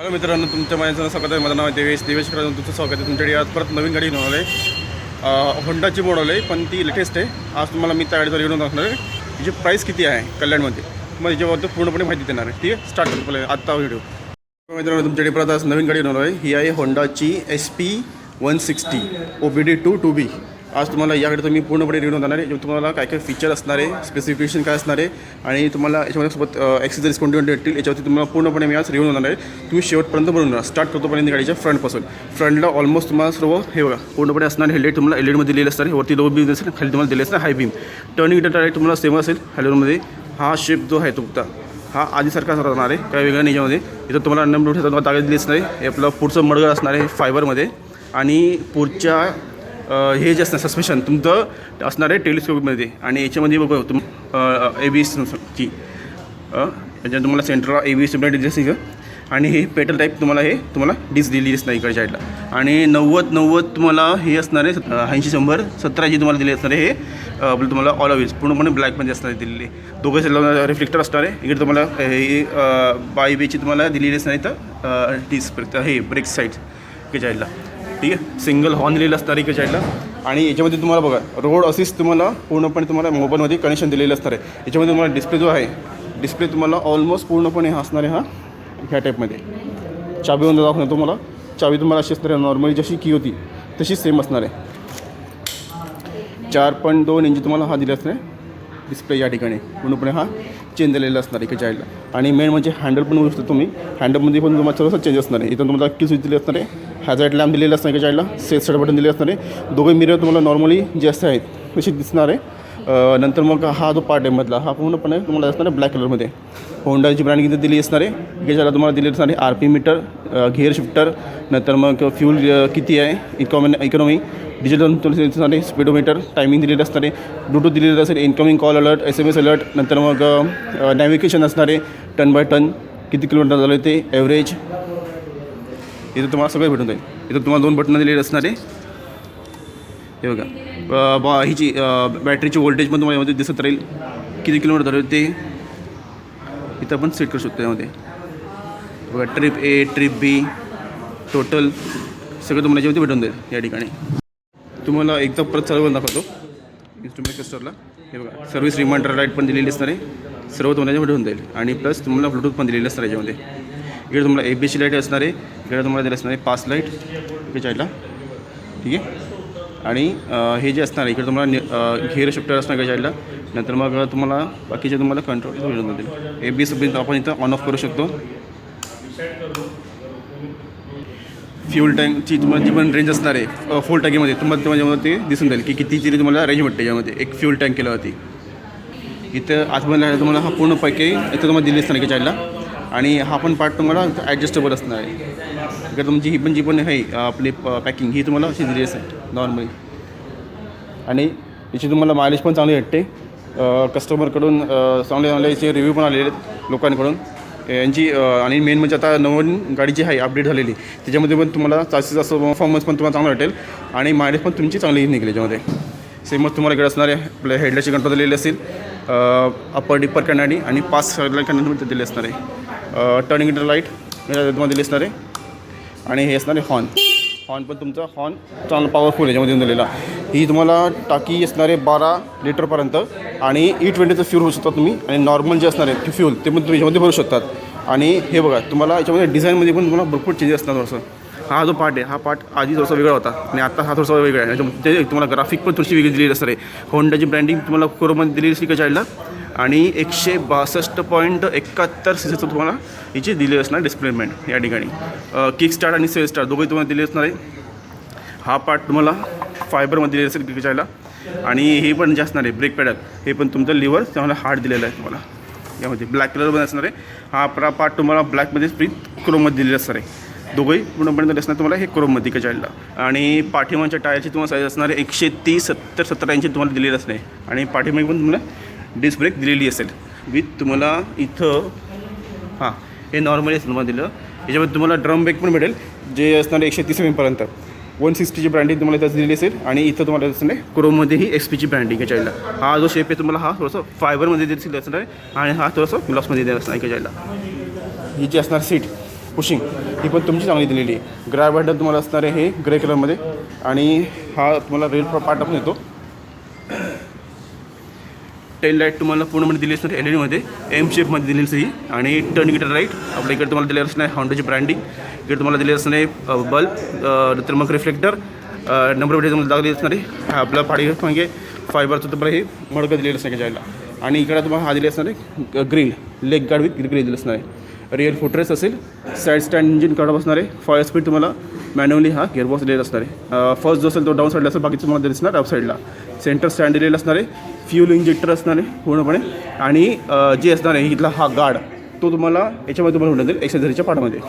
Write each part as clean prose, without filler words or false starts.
Hello मित्रांनो, तुमच्या माझ्या स्वागत आहे. माझं नाव आहे देवेश करून तुमचं स्वागत आहे. तुमच्याकडे आज परत नवीन गाडी घेऊन आलं आहे. होंडाची मॉडेल आहे, पण ती लेटेस्ट आहे. आज तुम्हाला मी त्या गाडीचा रिव्ह्यू दाखवणार आहे. तिची प्राईस किती आहे कल्याणमध्ये, तुम्हाला याच्याबद्दल पूर्णपणे माहिती देणार आहे. ठीक आहे, स्टार्ट करतो पहिले आत्ता व्हिडिओ. मित्रांनो, तुमच्याकडे परत आज नवीन गाडी घेऊन आलो आहे. ही आहे होंडाची SP 160 OBD2 2B. आज तुम्हाला या गाडीचा मी पूर्णपणे रिव्ह्यू देणार आहे. तुम्हाला काय काय फीचर असणार आहे, स्पेसिफिकेशन काय असणार आहे आणि तुम्हाला याच्यामध्ये सोबत ॲक्सेसरीज कोणते भेटतील याच्यावरती तुम्हाला पूर्णपणे मी आज रिव्ह्यू देणार आहे. तुम्ही शेवटपर्यंत बनवून स्टार्ट करतो पर्यंत गाडीच्या फ्रंटपासून. फ्रंटला ऑलमोस्ट तुम्हाला सर्व हे बघा पूर्णपणे असणार. हेडलाईट तुम्हाला LED दिलेलं असणार आहे. वरती लो बीम असेल, खाली तुम्हाला दिले असणार हाय बीम. टर्निंग इंडिकेटर तुम्हाला सेम असेल. हॅलोमध्ये हा शेप जो आहे तुमचा हा आधीसारखाच राहणार आहे, काय वेगळं नाही. याच्यामध्ये इथं तुम्हाला नंबर तुम्हाला ताकद दिली असणार आहे. आपलं पुढचं मडगं असणार आहे फायबरमध्ये आणि पुढच्या हे जे असणार सस्पेन्शन तुमचं असणार आहे टेलिस्कोपमध्ये. आणि याच्यामध्ये बघा ABSची याच्यात तुम्हाला सेंट्रल ABS डिस्क आणि हे पेटल टाईप तुम्हाला डिस्क दिली नाही इकडच्या साईडला. आणि 90 तुम्हाला हे असणार आहे. 80-100 17 तुम्हाला दिले असणार आहे. हे आपलं तुम्हाला ऑल ऑव्हिस पूर्णपणे ब्लॅकमध्ये असणार आहे दिलेली. दोघं साईडला रिफ्लेक्टर असणार आहे. इकडे तुम्हाला हे बायबीची तुम्हाला दिलेली असणार आहे. तर डिस्क हे ब्रेक साईड इकडच्या साईडला. ठीक आहे, सिंगल हॉर्न दिलेलं असणार आहे इकडच्या साईडला. आणि याच्यामध्ये तुम्हाला बघा रोड असिस्ट तुम्हाला पूर्णपणे तुम्हाला मोबाईलमध्ये कनेक्शन दिलेलं असणार आहे. याच्यामध्ये तुम्हाला डिस्प्ले जो आहे डिस्प्ले तुम्हाला ऑलमोस्ट पूर्णपणे हा असणार आहे. ह्या टाईपमध्ये चाबी होऊन दाखवणार तुम्हाला. चाबी तुम्हाला अशी असणार आहे, नॉर्मली जशी की होती तशी सेम असणार आहे. 4.2 इंच तुम्हाला हा दिला असणार आहे डिस्प्ले. या ठिकाणी पूर्णपणे हा चेंज झालेला असणार आहे इकडच्या साईडला. आणि मेन म्हणजे हँडल पण बघू शकता तुम्ही. हँडलमध्ये पण तुम्हाला सर्व चेंज असणार आहे. इथं तुम्हाला की स्विच दिली असणार आहे. हॅझार्ड लॅम्प दिलेलं असणार इकडच्या साईडला. सेट बटन दिले असणार आहे. दोघे मिरर तुम्हाला नॉर्मली जे असते आहेत तशी दिसणार आहे. नंतर मग हा जो पार्ट आहे मधला हा पूर्णपणे तुम्हाला असणार आहे ब्लॅक कलरमध्ये. होंडाची ब्रँड किती दिली असणार आहे इकडच्या तुम्हाला दिलेलं असणार आहे. RP मीटर, गिअर शिफ्टर, नंतर मग फ्यूल किती आहे, इकॉनॉमी, डिजिटल असणार आहे, स्पीडोमीटर, टायमिंग दिलेलं असणार आहे. ब्लूटूथ दिलेलं असेल, incoming call alert, SMS alert. नंतर मग नॅव्हिगेशन असणार आहे. टन बाय टन किती किलोमीटर झालं ते, ॲव्हरेज. इथं तुम्हाला सगळं भेटून जाईल. इथं तुम्हाला 2 बटनं दिलेले असणार आहे. हे बघा हिची बॅटरीची व्होल्टेज पण तुम्हाला यामध्ये दिसत राहील किती किलोमीटर झालं ते. इथं आपण सेट करू शकतो यामध्ये. बघा trip A, trip B, total सगळं तुम्हाला याच्यामध्ये भेटून जाईल. या ठिकाणी तुम्हाला एकदा परत सर्व दाखवतो इन्स्ट्रुमेंट क्लस्टरला. हे बघा सर्व्हिस रिमाइंडर लाईट पण दिलेली असणार आहे. सर्व तुम्हाला याच्यामध्ये भेटून जाईल. आणि प्लस तुम्हाला ब्लूटूथ पण दिलेलं असणार याच्यामध्ये. इकडे तुम्हाला ABS लाईट असणार आहे. इकडे तुम्हाला दिलं असणार आहे पास लाईट इकडे साईडला. ठीक आहे. आणि हे जे असणार आहे इकडे तुम्हाला गिअर शिफ्टर असणार इकडे साईडला. नंतर मग तुम्हाला बाकीचे तुम्हाला कंट्रोल मिळून जातील. ABS आपण इथं ऑन ऑफ करू शकतो. फ्यूल टँकची तुम्हाला जी पण रेंज असणार आहे फुल टँकीमध्ये तुम्हाला त्याच्यामध्ये ते दिसून जाईल की किती तरी तुम्हाला रेंज भेटते. यामध्ये एक फ्यूल टँक केलं होती. इथं आतमध्ये तुम्हाला हा पूर्ण पैकी इथं तुम्हाला दिली असणार इकडे साईडला. आणि हा पण पार्ट तुम्हाला ॲडजस्टेबल असणार आहे. इकडे तुमची जी पण आहे आपली पॅकिंग ही तुम्हाला अशी दिली असेल नॉर्मली. आणि याची तुम्हाला मायलेज पण चांगली भेटते. कस्टमरकडून चांगले याचे रिव्ह्यू पण आलेले आहेत लोकांकडून यांची. आणि मेन म्हणजे आता नवीन गाडी जी आहे अपडेट झालेली त्याच्यामध्ये पण तुम्हाला जास्तीत जास्त परफॉर्मन्स पण तुम्हाला चांगला भेटेल. आणि मायलेज पण तुमची चांगली निघेल याच्यामध्ये. सेमच तुम्हाला इकडे असणार आहे आपल्या हेडलाईटची कंट्रोल दिलेली असेल. अपर डिपर कॅनडी आणि पास कॅनडी दिले असणार आहे. टर्निंग इंडिकेटर लाईट तुम्हाला दिली असणार आहे. आणि हे असणार आहे हॉर्न पण तुमचा हॉर्न चांगला पॉवरफुल याच्यामध्ये दिलेला. ही तुम्हाला टाकी असणार आहे 12 लिटरपर्यंत. आणि E20चं फ्यूल होऊ शकता तुम्ही. आणि नॉर्मल जे असणार आहे फ्यूल ते पण तुम्ही याच्यामध्ये भरू शकतात. आणि हे बघा तुम्हाला याच्यामध्ये डिझाईनमध्ये पण तुम्हाला भरपूर चेंजेस असणार. थोडंसं हा जो पार्ट आहे हा पार्ट आधी थोडासा वेगळा होता आणि आता हा थोडासा वेगळा आहे. त्याच्यामध्ये तुम्हाला ग्राफिक पण थोडीशी वेगळी दिलेली असणार आहे. होंडाची ब्रँडिंग तुम्हाला कोरोमध्ये दिलेली असली का चाईडला. आणि 162.71 सीसीचं तुम्हाला याची दिली असणार डिस्प्लेमेंट या ठिकाणी. किक स्टार्ट आणि सेल स्टार्ट दोघंही तुम्हाला दिले असणार आहे. हा पार्ट तुम्हाला फायबरमध्ये दिलेला असेल किकचायला. आणि हे पण जे असणार आहे ब्रेक पॅडल हे पण तुमचं लिव्हर तुम्हाला हार्ड दिलेलं आहे तुम्हाला. यामध्ये ब्लॅक कलरमध्ये असणार आहे. हा पार्ट तुम्हाला ब्लॅकमध्ये क्रोममध्ये दिलेला असणार आहे. दोघंही पूर्णपणे असणार तुम्हाला हे क्रोममध्ये किकचायला. आणि पाठीमागच्या टायरची तुम्हाला साईज असणार आहे 130, 70, 17 इंची तुम्हाला दिलेलं असणार आहे. आणि पाठीमागे पण तुम्हाला डिस्क ब्रेक दिलेली असेल विथ तुम्हाला इथं हे नॉर्मली तुम्हाला दिलं. याच्यामध्ये तुम्हाला ड्रम ब्रेक पण भेटेल जे असणार 130 mm पर्यंत. 160ची ब्रँडिंग तुम्हाला इथं दिलेली असेल. आणि इथं तुम्हाला असणार आहे क्रोममध्येही XPची ब्रँडिंग याच्याला. हा जो शेप आहे तुम्हाला हा थोडंसं फायबरमध्ये दिलेला असणार आहे. आणि हा थोडंसं ग्लासमध्ये दिलेला असणार याच्याला. ही जी असणार सीट पुशिंग ही पण तुमची चांगली दिलेली आहे. ग्रॅब हँडल तुम्हाला असणार आहे हे ग्रे कलरमध्ये आणि हा तुम्हाला रेल पार्ट आपण येतो. टेल लाईट तुम्हाला पूर्णमध्ये दिली असणार LED एम शेपमध्ये दिलेली असते ही. आणि टर्न गिटर लाईट आपल्या इकडे तुम्हाला दिलेलं असणार होंडाची ब्रँडिंग. इकडे तुम्हाला दिलेलं असणार बल्ब, नंतर मग रिफ्लेक्टर, नंबर प्लेट तुम्हाला दाखवली असणार आहे. हा आपला पाडी मागे फायबरचं तुम्हाला हे मडकं दिलेलं असणार जायला. आणि इकडे तुम्हाला हा दिले असणार आहे grill, leg guard with grill दिलं असणार आहे. रिअर फुटरेस असेल, साईड स्टँड इंजिन काढत असणार आहे. 5 स्पीड तुम्हाला मॅन्युअली हा गिअरबॉक्स दिलेला असणार आहे. फर्स्ट जो असेल तो डाऊन साईडला असेल, बाकीचं तुम्हाला दिलं असणार अप साईडला. सेंटर स्टँड दिलेलं असणार आहे. फ्यूल इंजेक्टर असणार आहे पूर्णपणे. आणि जे असणार आहे इथला हा गार्ड तो तुम्हाला याच्यामध्ये तुम्हाला होऊन जाईल एक्सेसरीच्या पार्टमध्ये.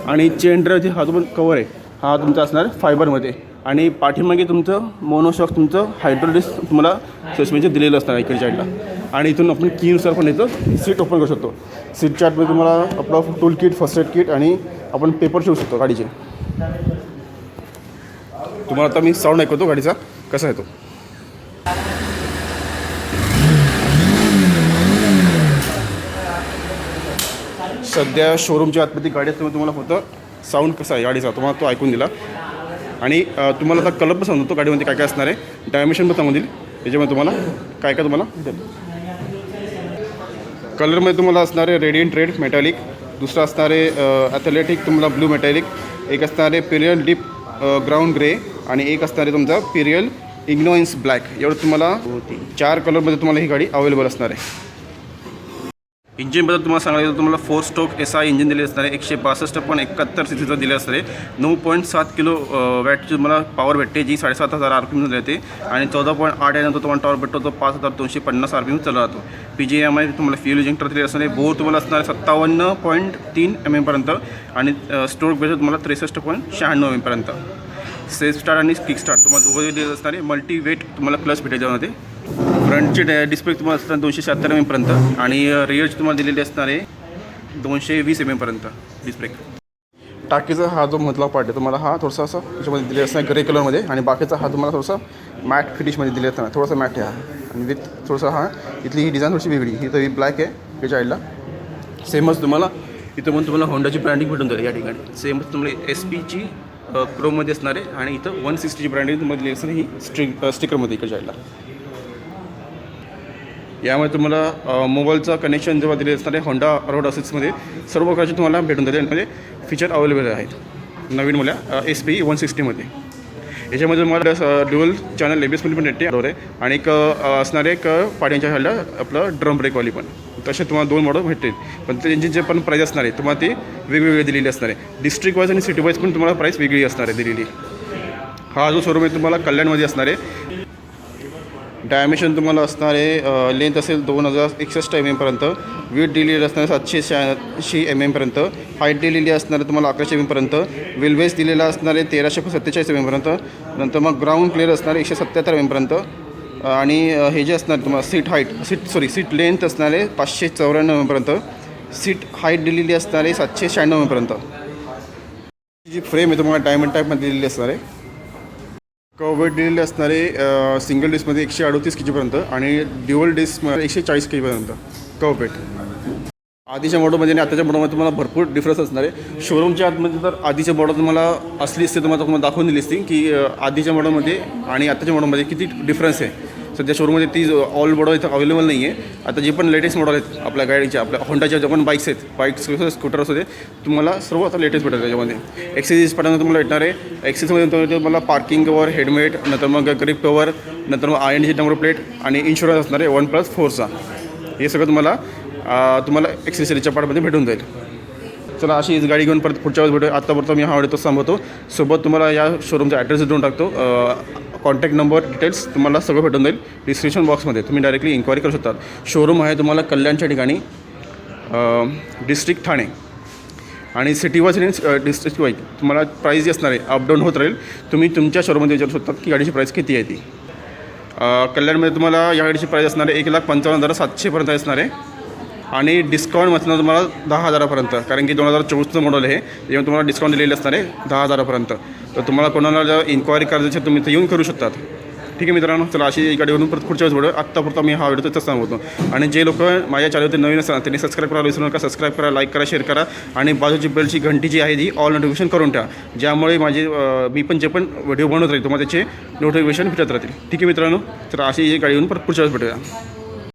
आणि चेन ड्राईव्ह हा जो पण कवर आहे हा तुमचा असणार आहे फायबरमध्ये. आणि पाठीमागे तुमचं मोनोशॉक, तुमचं हायड्रोलिक्स तुम्हाला सस्पेन्शन दिलेलं असणार आहे इकडच्या साईडला. आणि इथून आपण कीनुसार पण याचं सीट ओपन करू शकतो. सीट चार्टमध्ये तुम्हाला आपला tool kit, first aid kit आणि आपण पेपर ठेवू शकतो गाडीचे. तुम्हाला आता मी साऊंड ऐकवतो गाडीचा कसा आहे तो. सध्या शोरूमच्या आतमध्ये गाडी असल्यामुळे तुम्हाला फक्त साऊंड कसा आहे गाडीचा तुम्हाला तो ऐकून दिला. आणि तुम्हाला आता कलर पण सांगतो गाडीमध्ये काय काय असणार आहे, डायमेन्शन पण सांगून दिली याच्यामध्ये तुम्हाला काय काय तुम्हाला कलरमध्ये तुम्हाला असणार आहे रेडियंट रेड मेटॅलिक, दुसरा असणार आहे ॲथलेटिक तुम्हाला ब्लू मेटॅलिक, एक असणार आहे पिरियल डीप ग्राउंड ग्रे आणि एक असणार आहे तुमचा पिरियल इग्नोइन्स ब्लॅक. एवढं तुम्हाला 4 कलरमध्ये तुम्हाला ही गाडी अवेलेबल असणार आहे. इंजिनबद्दल तुम्हाला सांगायचं तुम्हाला 4 स्ट्रोक SI इंजिन दिले असणार आहे. 162.71 CCचं दिले असणार आहे. 9.7 किलो वॅटची तुम्हाला पॉवर भेटते, जी 7,500 RPM येते. आणि 14.8 यानंतर तुम्हाला टॉवर भेटतो तो 5,250 RPM चालू राहतो. PGMI तुम्हाला फ्यूल इंजेक्टर दिले असणार आहे. बोर तुम्हाला असणार आहे 57.3 mm पर्यंत. आणि स्ट्रोक बेस तुम्हाला 63.96 mm पर्यंत. सेल्फ स्टार्ट आणि किक स्टार्ट तुम्हाला दोघं दिले असणार आहे. मल्टी वेट तुम्हाला क्लच भेटेल त्यामध्ये. फ्रंटची डिस्प्ले तुम्हाला असणार 276 mm पर्यंत. आणि रिअरची तुम्हाला दिलेली असणार आहे 220 mm पर्यंत डिस्प्ले. टाकीचा हा जो मधला पार्ट आहे तुम्हाला हा थोडासा असा त्याच्यामध्ये दिलेला असणार ग्रे कलरमध्ये. आणि बाकीचा हा तुम्हाला थोडासा मॅट फिनिशमध्ये दिले असणार, थोडासा मॅट आहे हा. आणि विथ थोडासा हा इथली ही डिझाईन थोडीशी वेगळी, ही तरी ब्लॅक आहे याच्या साईडला. सेमच तुम्हाला इथं पण तुम्हाला होंडाची ब्रँडिंग भेटून जाईल या ठिकाणी. सेमच तुम्हाला SPची क्रोममध्ये असणार आहे. आणि इथं 160ची ब्रँडिंग तुम्हाला दिली असणार ही स्टिकरमध्ये इकडच्या साईडला. यामुळे तुम्हाला मोबाईलचं कनेक्शन जेव्हा दिले असणार आहे होंडा रोड असिस्टमध्ये सर्व प्रकारचे तुम्हाला भेटून जाते. यामध्ये फीचर अवेलेबल आहेत नवीन मला SP 160मध्ये. याच्यामध्ये तुम्हाला ड्युअल चॅनल ABS पण येते आहे. आणि एक असणार आहे एक पाड्यांच्या खायला आपलं ड्रम ब्रेकवाली पण. तसे तुम्हाला 2 मॉडेल भेटतील. पण त्यांची जे पण प्राईस असणार आहे तुम्हाला ते वेगवेगळे दिलेली असणार आहे. डिस्ट्रिक्ट वाईज आणि सिटी वाईज पण तुम्हाला प्राईस वेगळी असणार आहे दिलेली. हा जो शोरूम आहे तुम्हाला कल्याणमध्ये असणार आहे. डायमेन्शन तुम्हाला असणार आहे लेंथ असेल 2061 mm पर्यंत. विथ दिलेली असणार 786 mm पर्यंत. हाईट दिलेली असणार आहे तुम्हाला 1100 mm पर्यंत. व्हीलबेस दिलेला असणार आहे 1347 mm पर्यंत. नंतर मग ग्राउंड क्लिअर असणार आहे 177 mm पर्यंत. आणि हे जे असणार तुम्हाला सीट लेंथ असणार आहे 594 mm पर्यंत. सीट हाईट दिलेली असणार आहे 796 mm पर्यंत. जी फ्रेम आहे तुम्हाला डायमंड टाईपमध्ये दिलेली असणार आहे. वेट दिलेले असणारे सिंगल डिस्कमध्ये 138 kg पर्यंत आणि ड्युअल डिस्कमध्ये 140 kg पर्यंत कव वेट. आधीच्या मॉडलमध्ये आणि आताच्या मॉडलमध्ये तुम्हाला भरपूर डिफरन्स असणार आहे. शोरूमच्या आतमध्ये तर आधीच्या मॉडल तुम्हाला असली असते तुम्हाला दाखवून दिली असती की आधीच्या मॉडलमध्ये आणि आताच्या मॉडलमध्ये किती डिफरन्स आहे. सध्या शोरूममध्ये ती ऑल मॉडल इथं अवेलेबल नाही आहे. आता जे पण लेटेस्ट मॉडल आहेत आपल्या गाडीच्या, आपल्या होंडाच्या ज्या पण बाईक्स आहेत, बाईक्स स्कूटर असू दे, तुम्हाला सर्व आता लेटेस्ट भेटेल त्याच्यामध्ये. एक्सेसरीज पाठवून तुम्हाला भेटणार आहे. एक्सेसरीजमध्ये तुम्हाला पार्किंग कवर, हेल्मेट, नंतर मग ग्रिप कवर, नंतर मग INC नंबर प्लेट आणि इन्शुरन्स असणार आहे 1+4चा. हे सगळं तुम्हाला एक्सेसरीच्या पार्टमध्ये भेटून जाईल. चला अशी गाडी घेऊन परत पुढच्या वेळेस भेटूया. आत्तापर्यंत मी हा व्हिडिओ सांगतो. सोबत तुम्हाला या शोरूमचा ॲड्रेस देऊन टाकतो. कॉन्टॅक्ट नंबर डिटेल्स तुम्हाला सगळं भेटून जाईल डिस्क्रिप्शन बॉक्समध्ये. तुम्ही डायरेक्टली इन्क्वायरी करू शकता. शोरूम आहे तुम्हाला कल्याणच्या ठिकाणी, डिस्ट्रिक्ट ठाणे. आणि सिटी वाईज आणि डिस्ट्रिक्ट वाईज तुम्हाला प्राईस जी असणार आहे अपडाऊन होत राहील. तुम्ही तुमच्या शोरूममध्ये विचारू शकता की गाडीची प्राईस किती आहे ती. कल्याणमध्ये तुम्हाला या गाडीची प्राईस असणार आहे 1,55,700 पर्यंत असणार आहे. आणि डिस्काउंट म्हटलं तुम्हाला 10,000पर्यंत, कारण की 2024चं मॉडल आहे. त्यामुळे तुम्हाला डिस्काउंट दिलेलं असणार आहे 10,000पर्यंत. तर तुम्हाला कोणाला जर इन्क्वायरी करायची तुम्ही इथं येऊन करू शकतात. ठीक आहे मित्रांनो, चला अशी ही गाडीवरून परत पुढच्या वेळेस भेटू. आत्तापुरता मी हा व्हिडिओ तसं सांगतो. आणि जे लोक माझ्या चॅनलवरती नवीन असतात त्यांनी सबस्क्राईब करायला विसरू नका. सबस्क्राईब करा, लाईक करा, शेअर करा आणि बाजूची बेलची घंटी जी आहे ती ऑल नोटिफिकेशन करून ठेवा, ज्यामुळे माझे मी पण जे पण व्हिडिओ बनवत राहील तुम्हाला त्याचे नोटिफिकेशन भेटत राहतील. ठीक आहे मित्रांनो, तर अशी ही गाडीवरून परत पुढच्या वेळेस भेटूया.